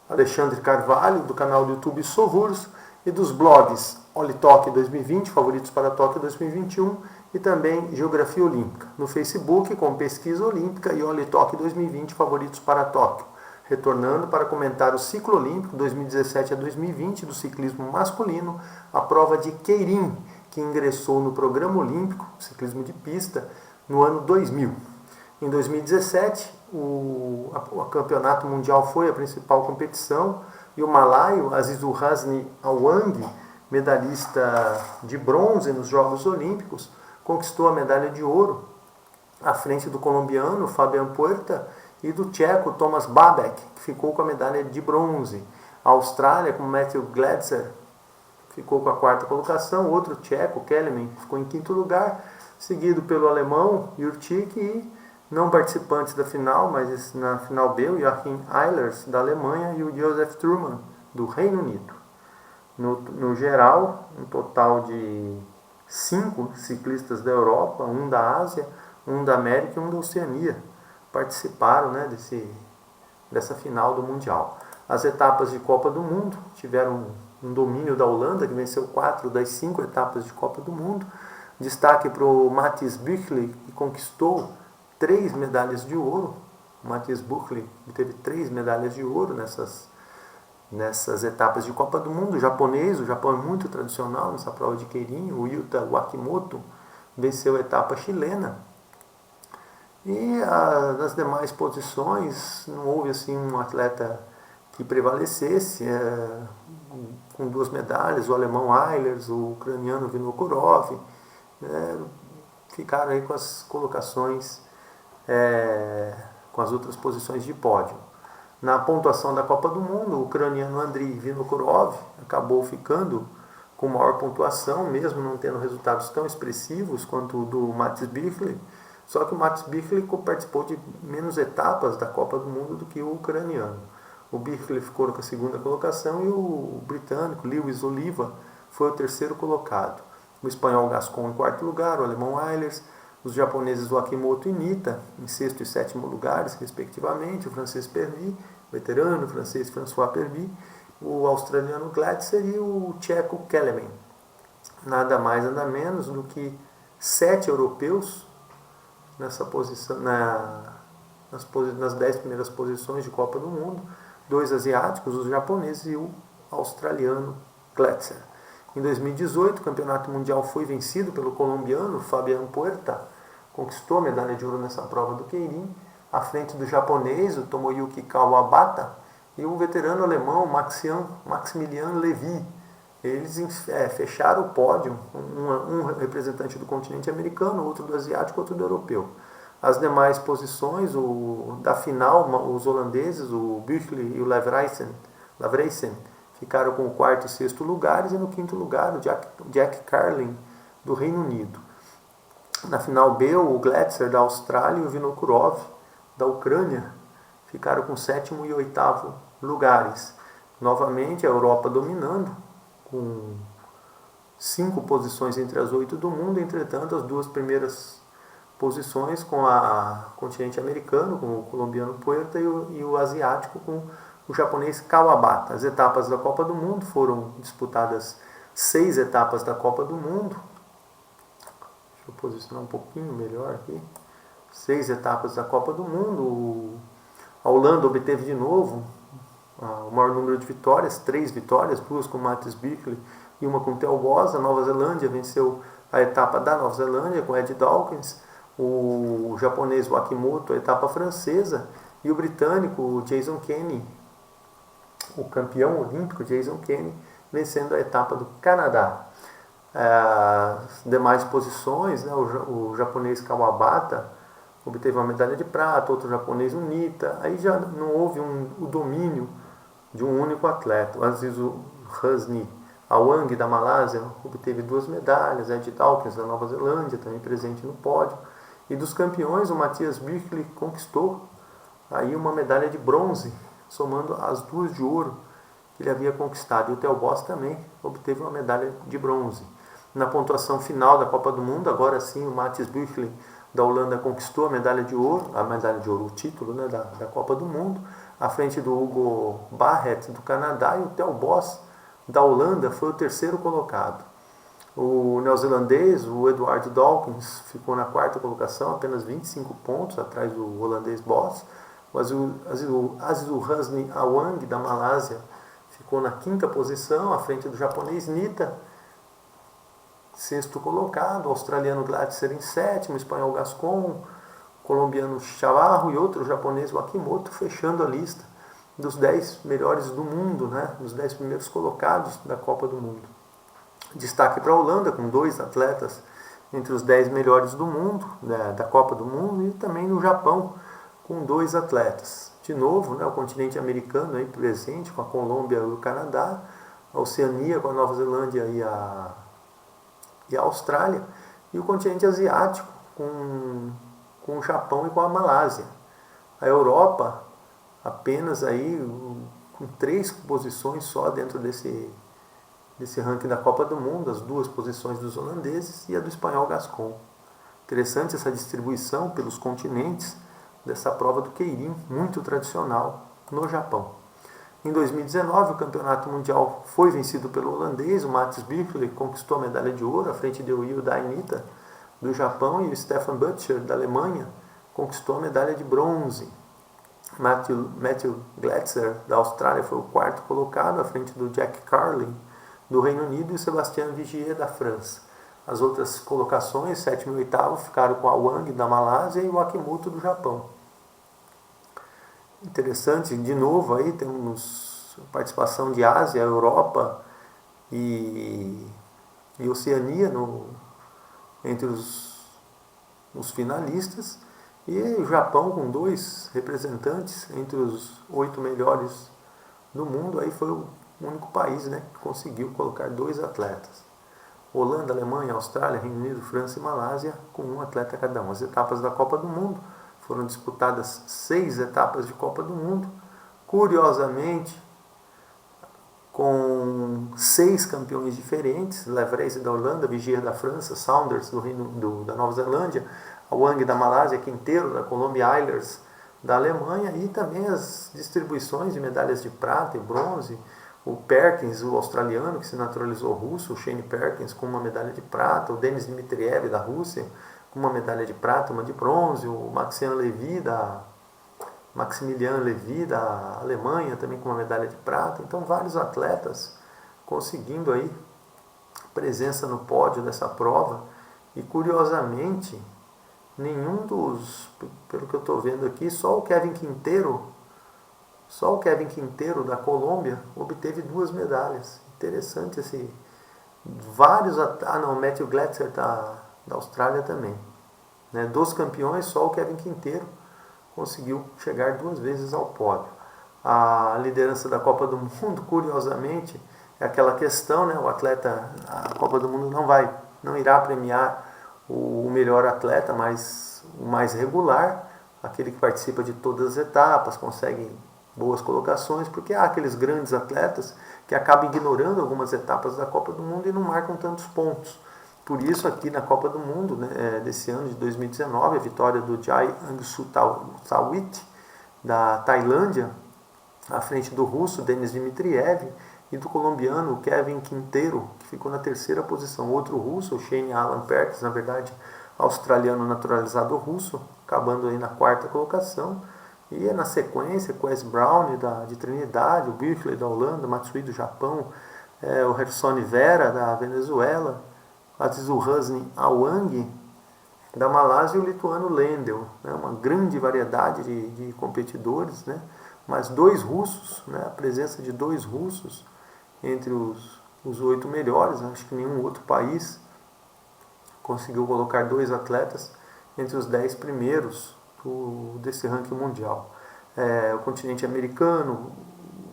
Alexandre Carvalho, do canal do YouTube Sovurs, e dos blogs Olitok 2020, favoritos para Tóquio 2021, e também Geografia Olímpica. No Facebook, com Pesquisa Olímpica e Olitok 2020, favoritos para Tóquio. Retornando para comentar o ciclo olímpico 2017 a 2020 do ciclismo masculino, a prova de Keirin, que ingressou no programa olímpico, ciclismo de pista, no ano 2000. Em 2017, o campeonato mundial foi a principal competição e o malaio Azizulhasni Awang, medalhista de bronze nos Jogos Olímpicos, conquistou a medalha de ouro à frente do colombiano Fabian Puerta e do tcheco Thomas Babek, que ficou com a medalha de bronze. A Austrália, com Matthew Gladser, ficou com a quarta colocação. Outro tcheco, Kelemen, ficou em quinto lugar, seguido pelo alemão Jurczyk e não participantes da final, mas na final B, o Joachim Eilers, da Alemanha, e o Joseph Truman, do Reino Unido. No geral, um total de 5 ciclistas da Europa, um da Ásia, um da América e um da Oceania, participaram, né, dessa final do Mundial. As etapas de Copa do Mundo tiveram um domínio da Holanda, que venceu 4 das 5 etapas de Copa do Mundo. Destaque para o Mathis Büchli, que conquistou 3 medalhas de ouro. O Mathis Büchli teve 3 medalhas de ouro nessas etapas de Copa do Mundo. O Japão é muito tradicional nessa prova de Keirin. O Yuta Wakimoto venceu a etapa chilena. E nas demais posições não houve assim um atleta que prevalecesse, com 2 medalhas, o alemão Eilers, o ucraniano Vinokurov, ficaram aí com as colocações, com as outras posições de pódio. Na pontuação da Copa do Mundo, o ucraniano Andriy Vinokurov acabou ficando com maior pontuação, mesmo não tendo resultados tão expressivos quanto o do Mathis Büchli. Só que o Mathis Büchli participou de menos etapas da Copa do Mundo do que o ucraniano. O Büchli ficou com a segunda colocação e o britânico Lewis Oliva foi o terceiro colocado. O espanhol Gascon em quarto lugar, o alemão Eilers, os japoneses Wakimoto e Nita em sexto e sétimo lugares, respectivamente, o francês Perry, o veterano francês François Perry, o australiano Gladser e o tcheco Kelemen. Nada mais, nada menos do que 7 europeus nessa posição, nas 10 primeiras posições de Copa do Mundo, 2 asiáticos, os japoneses e o australiano Gladser. Em 2018, o campeonato mundial foi vencido pelo colombiano Fabian Puerta, conquistou a medalha de ouro nessa prova do Keirin, à frente do japonês, o Tomoyuki Kawabata, e o veterano alemão Maximilian Levy. Eles fecharam o pódio, um representante do continente americano, outro do asiático, outro do europeu. As demais posições, da final, os holandeses, o Büchli e o Lavreisen, ficaram com o quarto e sexto lugares, e no quinto lugar o Jack Carlin, do Reino Unido. Na final B, o Gladser, da Austrália, e o Vinokurov, da Ucrânia, ficaram com sétimo e oitavo lugares. Novamente, a Europa dominando, com 5 posições entre as 8 do mundo. Entretanto, as 2 primeiras posições com o continente americano, com o colombiano Puerta, e o asiático com o japonês Kawabata. As etapas da Copa do Mundo foram disputadas 6 etapas da Copa do Mundo. Deixa eu posicionar um pouquinho melhor aqui. 6 etapas da Copa do Mundo. A Holanda obteve de novo o maior número de vitórias, 3 vitórias, 2 com Mathis Büchli e uma com o Theo Bos. A Nova Zelândia venceu a etapa da Nova Zelândia com Ed Dawkins, o japonês Wakimoto a etapa francesa e o britânico Jason Kenny, o campeão olímpico Jason Kenny, vencendo a etapa do Canadá. As demais posições, né, o japonês Kawabata obteve uma medalha de prata, outro japonês, o Nita. Aí já não houve o domínio de um único atleta. O Azizulhasni Awang, da Malásia, obteve 2 medalhas. Ed Dawkins, da Nova Zelândia, também presente no pódio. E dos campeões, o Matthias Büchli conquistou aí uma medalha de bronze, somando as 2 de ouro que ele havia conquistado. E o Theo Bos também obteve uma medalha de bronze. Na pontuação final da Copa do Mundo, agora sim, o Matthias Büchli, da Holanda, conquistou a medalha de ouro, o título, né, da Copa do Mundo, à frente do Hugo Barret do Canadá, e o Theo Bos da Holanda foi o terceiro colocado. O neozelandês, o Edward Dawkins, ficou na quarta colocação, apenas 25 pontos atrás do holandês Bos. O Azizulhasni Awang da Malásia ficou na quinta posição, à frente do japonês Nita, sexto colocado, o australiano Glatzer em sétimo, o espanhol Gascon, o colombiano Chavarro e outro japonês Wakimoto, fechando a lista dos 10 melhores do mundo, né, dos 10 primeiros colocados da Copa do Mundo. Destaque para a Holanda, com 2 atletas entre os 10 melhores do mundo, né, da Copa do Mundo, e também no Japão, com 2 atletas. De novo, né, o continente americano aí presente, com a Colômbia e o Canadá, a Oceania com a Nova Zelândia e a Austrália, e o continente asiático com o Japão e com a Malásia. A Europa apenas aí com 3 posições só dentro desse ranking da Copa do Mundo, as 2 posições dos holandeses e a do espanhol Gascon. Interessante essa distribuição pelos continentes dessa prova do Keirin, muito tradicional no Japão. Em 2019, o campeonato mundial foi vencido pelo holandês, o Mats Birkele conquistou a medalha de ouro à frente de Ryo Dainita do Japão, e o Stefan Butcher da Alemanha conquistou a medalha de bronze. Matthew Glatzer da Austrália foi o quarto colocado à frente do Jack Carlin do Reino Unido e o Sébastien Vigier da França. As outras colocações, sétimo e oitavo, ficaram com a Wang da Malásia e o Akimoto do Japão. Interessante, de novo aí temos participação de Ásia, Europa e Oceania entre os finalistas, e o Japão com 2 representantes entre os 8 melhores do mundo. Aí foi o único país, né, que conseguiu colocar 2 atletas. Holanda, Alemanha, Austrália, Reino Unido, França e Malásia com 1 atleta cada um. As etapas da Copa do Mundo foram disputadas 6 etapas de Copa do Mundo, curiosamente com 6 campeões diferentes: Levreise da Holanda, Vigier da França, Saunders da Nova Zelândia, Wang da Malásia, Quinteiro da Colômbia, Eilers da Alemanha, e também as distribuições de medalhas de prata e bronze. O Perkins, o australiano, que se naturalizou russo, o Shane Perkins, com uma medalha de prata, o Denis Dmitriev da Rússia, com uma medalha de prata, uma de bronze, o Maximilian Levy da Alemanha, também com uma medalha de prata. Então, vários atletas conseguindo aí presença no pódio dessa prova, e curiosamente, pelo que eu estou vendo aqui, só o Kevin Quinteiro da Colômbia obteve 2 medalhas. Interessante o Matthew Glatzer da Austrália também. Né? Dos campeões, só o Kevin Quinteiro conseguiu chegar 2 vezes ao pódio. A liderança da Copa do Mundo, curiosamente, é aquela questão, né? A Copa do Mundo não irá premiar o melhor atleta, mas o mais regular, aquele que participa de todas as etapas, consegue boas colocações, porque há aqueles grandes atletas que acabam ignorando algumas etapas da Copa do Mundo e não marcam tantos pontos. Por isso, aqui na Copa do Mundo, né, desse ano de 2019, a vitória do Jai Angsuthawit da Tailândia, à frente do russo Denis Dmitriev, e do colombiano Kevin Quinteiro, que ficou na 3ª posição. Outro russo, o Shane Alan Perkins, na verdade australiano naturalizado russo, acabando aí na 4ª colocação. E na sequência, com o Wes Brown de Trinidade, o Birkele da Holanda, Matsui do Japão, o Hersoni Vera da Venezuela, Azizulhasni Awang da Malásia e o lituano Lendl. Né? Uma grande variedade de competidores, né? Mas 2 russos, né? A presença de 2 russos entre os 8 melhores. Acho que nenhum outro país conseguiu colocar 2 atletas entre os 10 primeiros desse ranking mundial. O continente americano,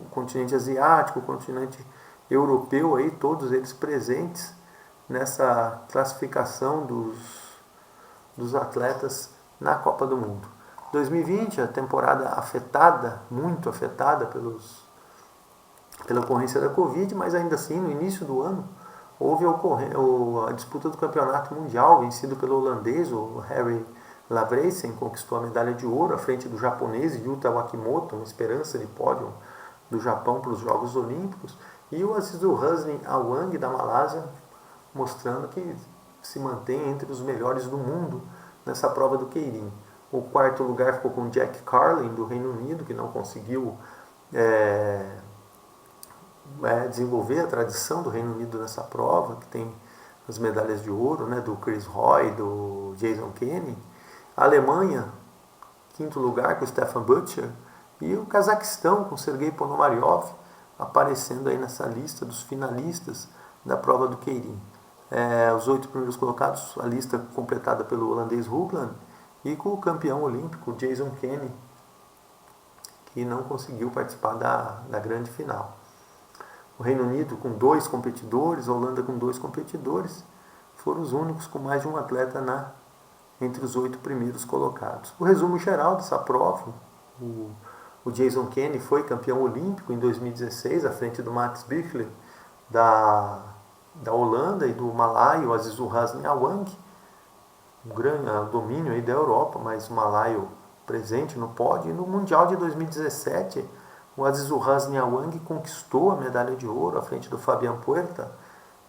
o continente asiático, o continente europeu, aí, todos eles presentes nessa classificação dos atletas na Copa do Mundo. 2020, a temporada muito afetada pela ocorrência da Covid, mas ainda assim, no início do ano, houve a disputa do campeonato mundial, vencido pelo holandês, o Harry Lavreisen conquistou a medalha de ouro à frente do japonês Yuta Wakimoto, uma esperança de pódio do Japão para os Jogos Olímpicos, e o Azizulhasni Awang da Malásia, mostrando que se mantém entre os melhores do mundo nessa prova do Keirin. O quarto lugar ficou com Jack Carlin, do Reino Unido, que não conseguiu desenvolver a tradição do Reino Unido nessa prova, que tem as medalhas de ouro, né, do Chris Hoy, do Jason Kenny. A Alemanha, quinto lugar, com o Stefan Butcher. E o Cazaquistão, com Sergei Ponomaryov, aparecendo aí nessa lista dos finalistas da prova do Keirin. Os 8 primeiros colocados, a lista completada pelo holandês Hoogland, e com o campeão olímpico Jason Kenny, que não conseguiu participar da grande final. O Reino Unido com 2 competidores, a Holanda com 2 competidores, foram os únicos com mais de um atleta entre os 8 primeiros colocados. O resumo geral dessa prova: o Jason Kenny foi campeão olímpico em 2016, à frente do Mats Büchler, da Holanda, e do malaio Azizulhasni Awang, um grande domínio aí da Europa, mas o malaio presente no pódio. E no Mundial de 2017, o Azizulhasni Awang conquistou a medalha de ouro à frente do Fabian Puerta,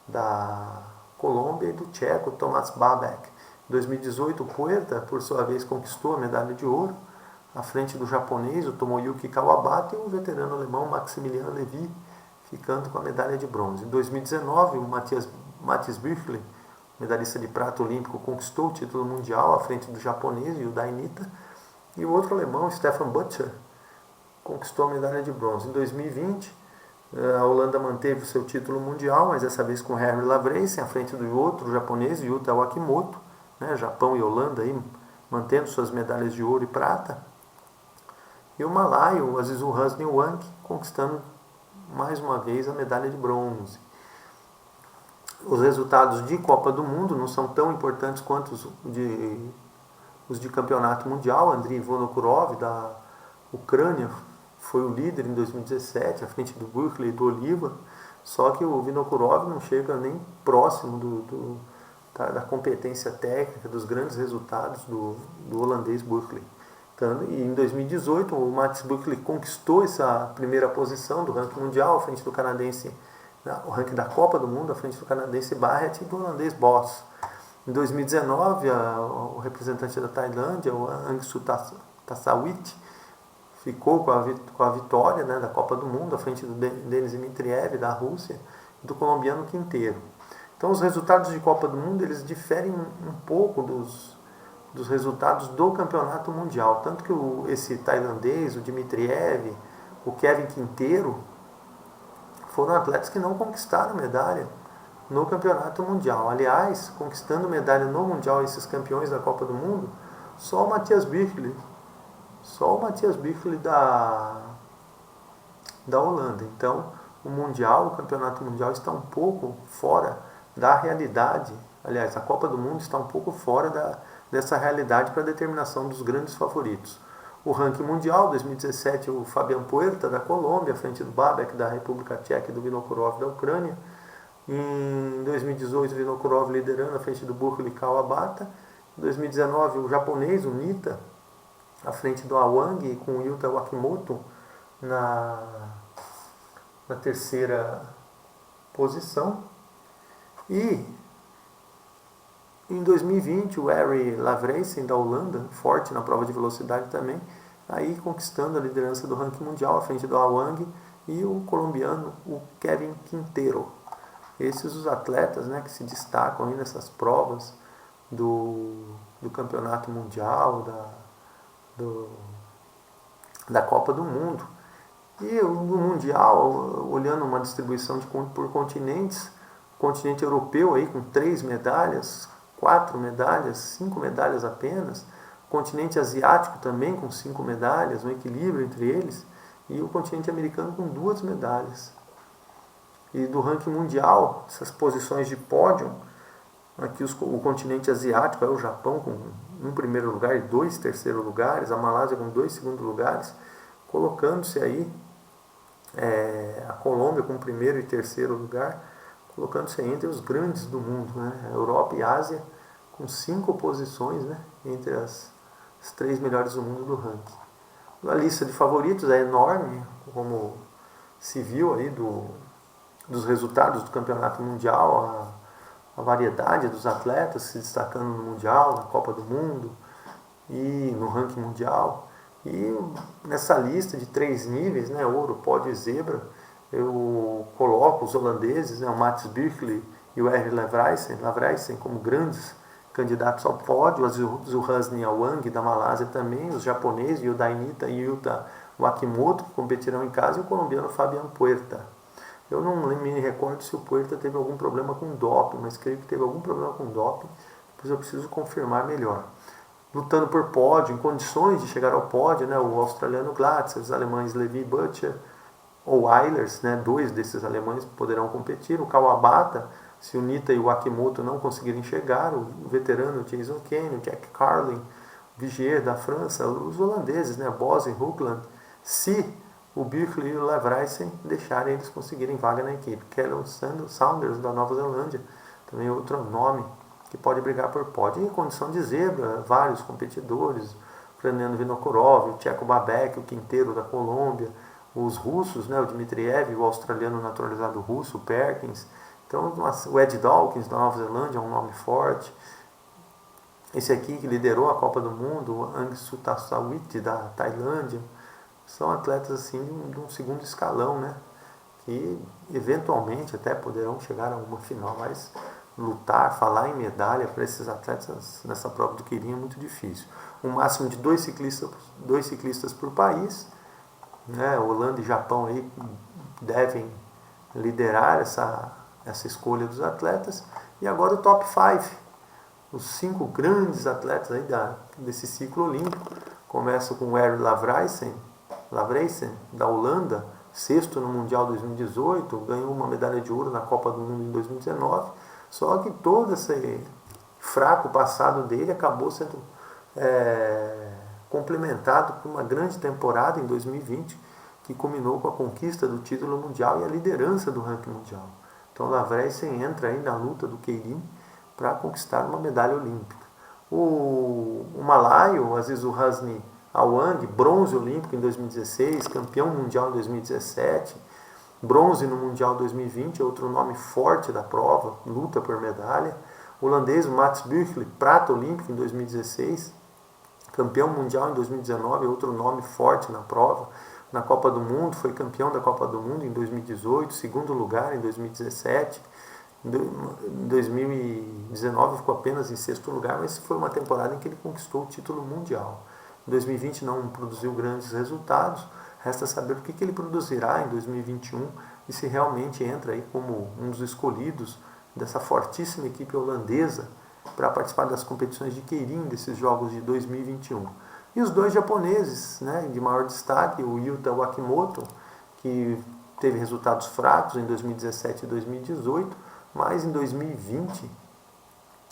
da Colômbia, e do tcheco Tomáš Babek. Em 2018, o Puerta, por sua vez, conquistou a medalha de ouro à frente do japonês, o Tomoyuki Kawabata, e o veterano alemão Maximilian Levy, ficando com a medalha de bronze. Em 2019, o Mathis Büchler, medalhista de prata olímpico, conquistou o título mundial à frente do japonês, Yuda Inita, e o outro alemão, Stefan Butcher, conquistou a medalha de bronze. Em 2020, a Holanda manteve o seu título mundial, mas dessa vez com Harry Lavreisen, à frente do outro japonês, Yuta Wakimoto, né, Japão e Holanda aí, mantendo suas medalhas de ouro e prata. E o malaio, o Azizulhasni Awang, conquistando mais uma vez a medalha de bronze. Os resultados de Copa do Mundo não são tão importantes quanto os de campeonato mundial. Andriy Vinokurov, da Ucrânia, foi o líder em 2017, à frente do Büchler e do Oliva, só que o Vinokurov não chega nem próximo da competência técnica, dos grandes resultados do holandês Büchler. Então, e em 2018, o Mats Büchler conquistou essa primeira posição do ranking mundial, à frente do canadense, o ranking da Copa do Mundo, à frente do canadense Barrett e do holandês Boss. Em 2019, o representante da Tailândia, o Angsu Tassawit, ficou com a vitória, né, da Copa do Mundo, à frente do Denis Dmitriev, da Rússia, e do colombiano Quinteiro. Então, os resultados de Copa do Mundo, eles diferem um pouco dos resultados do campeonato mundial. Tanto que esse tailandês, o Dmitriev, o Kevin Quinteiro, foram atletas que não conquistaram medalha no campeonato mundial. Aliás, conquistando medalha no mundial, esses campeões da Copa do Mundo, só o Matthias Büchler da Holanda. Então, o campeonato mundial está um pouco fora da realidade. Aliás, a Copa do Mundo está um pouco fora dessa realidade para a determinação dos grandes favoritos. O ranking mundial, 2017, o Fabian Puerta, da Colômbia, à frente do Babek, da República Tcheca, e do Vinokurov, da Ucrânia. Em 2018, o Vinokurov liderando à frente do Büchler e Kawabata. Em 2019, o japonês, o Nita, à frente do Awang, com o Yuta Wakimoto na terceira posição. E em 2020, o Harry Lavreisen, da Holanda, forte na prova de velocidade também, aí conquistando a liderança do ranking mundial à frente do Awang, e o colombiano, o Kevin Quinteiro. Esses os atletas, né, que se destacam aí nessas provas do campeonato mundial, da Copa do Mundo. E no Mundial, olhando uma distribuição por continentes, o continente europeu aí com 3 medalhas, 4 medalhas, 5 medalhas apenas, o continente asiático também com 5 medalhas, um equilíbrio entre eles, e o continente americano com 2 medalhas. E do ranking mundial, essas posições de pódio, aqui o continente asiático é o Japão com 1 primeiro lugar e 2 terceiros lugares, a Malásia com 2 segundos lugares, colocando-se aí a Colômbia com 1º e 3º lugar, colocando-se entre os grandes do mundo, né? A Europa e a Ásia com 5 posições, né, entre as 3 melhores do mundo do ranking. A lista de favoritos é enorme, como se viu aí dos resultados do campeonato mundial, a variedade dos atletas se destacando no mundial, na Copa do Mundo e no ranking mundial. E nessa lista de 3 níveis, né, ouro, pódio e zebra, eu coloco os holandeses, né, o Mats Bürkle e o R. Lavrijsen como grandes candidatos ao pódio, a Zulhasni Awang da Malásia também, os japoneses Yuda Inita e Yuta Wakimoto, que competirão em casa, e o colombiano Fabian Puerta. Eu não me recordo se o Puerta teve algum problema com doping, mas creio que teve algum problema com doping, depois eu preciso confirmar melhor. Lutando por pódio, em condições de chegar ao pódio, né, o australiano Glatzer, os alemães Levi Butcher ou Eilers, né, 2 desses alemães poderão competir, o Kawabata, se o Nita e o Akimoto não conseguirem chegar, o veterano Jason Kane, o Jack Carlin, o Vigier da França, os holandeses, né, Bos e Hoogland, se o Bürkle e o Lavrijsen deixarem eles conseguirem vaga na equipe. Callum Saunders da Nova Zelândia, também outro nome que pode brigar por pódio. Em condição de zebra, vários competidores, o Fernando Vinokurov, o Tcheco Babek, o Quinteiro da Colômbia, os russos, né, o Dmitriev, o australiano naturalizado russo, o Perkins. Então, o Ed Dawkins da Nova Zelândia é um nome forte. Esse aqui que liderou a Copa do Mundo, o Ang Sutasawit da Tailândia. São atletas assim de um segundo escalão, né, que eventualmente até poderão chegar a uma final, mas lutar, falar em medalha para esses atletas nessa prova do Quirin é muito difícil. Um máximo de 2 ciclistas por país, né, Holanda e Japão aí devem liderar essa escolha dos atletas. E agora o top 5, os 5 grandes atletas aí desse ciclo olímpico. Começa com o R. Lavrijsen da Holanda, 6º no Mundial 2018, ganhou uma medalha de ouro na Copa do Mundo em 2019, só que todo esse fraco passado dele acabou sendo complementado por uma grande temporada em 2020, que culminou com a conquista do título mundial e a liderança do ranking mundial. Então Lavrijsen entra aí na luta do Quirin para conquistar uma medalha olímpica. O malaio, Aziz Zulhasni Awang, bronze olímpico em 2016, campeão mundial em 2017, bronze no Mundial 2020, é outro nome forte da prova, luta por medalha. O holandês Mats Bürkle, prata olímpico em 2016, campeão mundial em 2019, é outro nome forte na prova. Na Copa do Mundo, foi campeão da Copa do Mundo em 2018, segundo lugar em 2017. Em 2019 ficou apenas em 6º lugar, mas foi uma temporada em que ele conquistou o título mundial. Em 2020 não produziu grandes resultados, resta saber o que ele produzirá em 2021 e se realmente entra aí como um dos escolhidos dessa fortíssima equipe holandesa para participar das competições de Quirin desses Jogos de 2021. E os 2 japoneses, né, de maior destaque, o Yuta Wakimoto, que teve resultados fracos em 2017 e 2018, mas em 2020,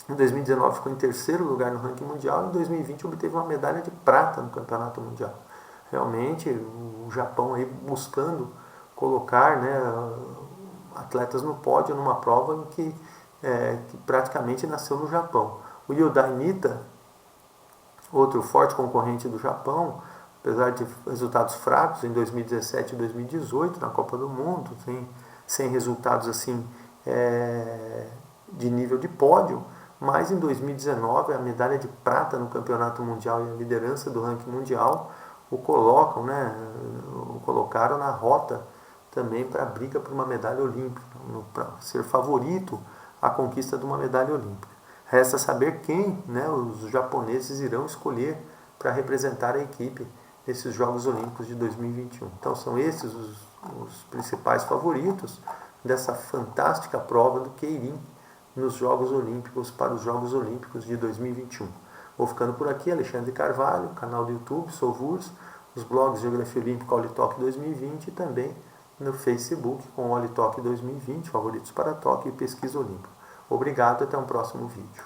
em 2019 ficou em 3º lugar no ranking mundial e em 2020 obteve uma medalha de prata no campeonato mundial. Realmente o Japão aí buscando colocar, né, atletas no pódio numa prova que praticamente nasceu no Japão. O Yuda Inita, outro forte concorrente do Japão, apesar de resultados fracos em 2017 e 2018 na Copa do Mundo, sem resultados assim de nível de pódio, mas em 2019 a medalha de prata no Campeonato Mundial e a liderança do ranking mundial o colocaram na rota também para a briga por uma medalha olímpica, para ser favorito à conquista de uma medalha olímpica. Resta saber quem, né, os japoneses irão escolher para representar a equipe nesses Jogos Olímpicos de 2021. Então são esses os principais favoritos dessa fantástica prova do Quirin nos Jogos Olímpicos para os Jogos Olímpicos de 2021. Vou ficando por aqui, Alexandre Carvalho, canal do YouTube, sou Vurs, os blogs Geografia Olímpica Olitok 2020 e também no Facebook com Olitok 2020, favoritos para Tóquio e pesquisa olímpica. Obrigado, até um próximo vídeo.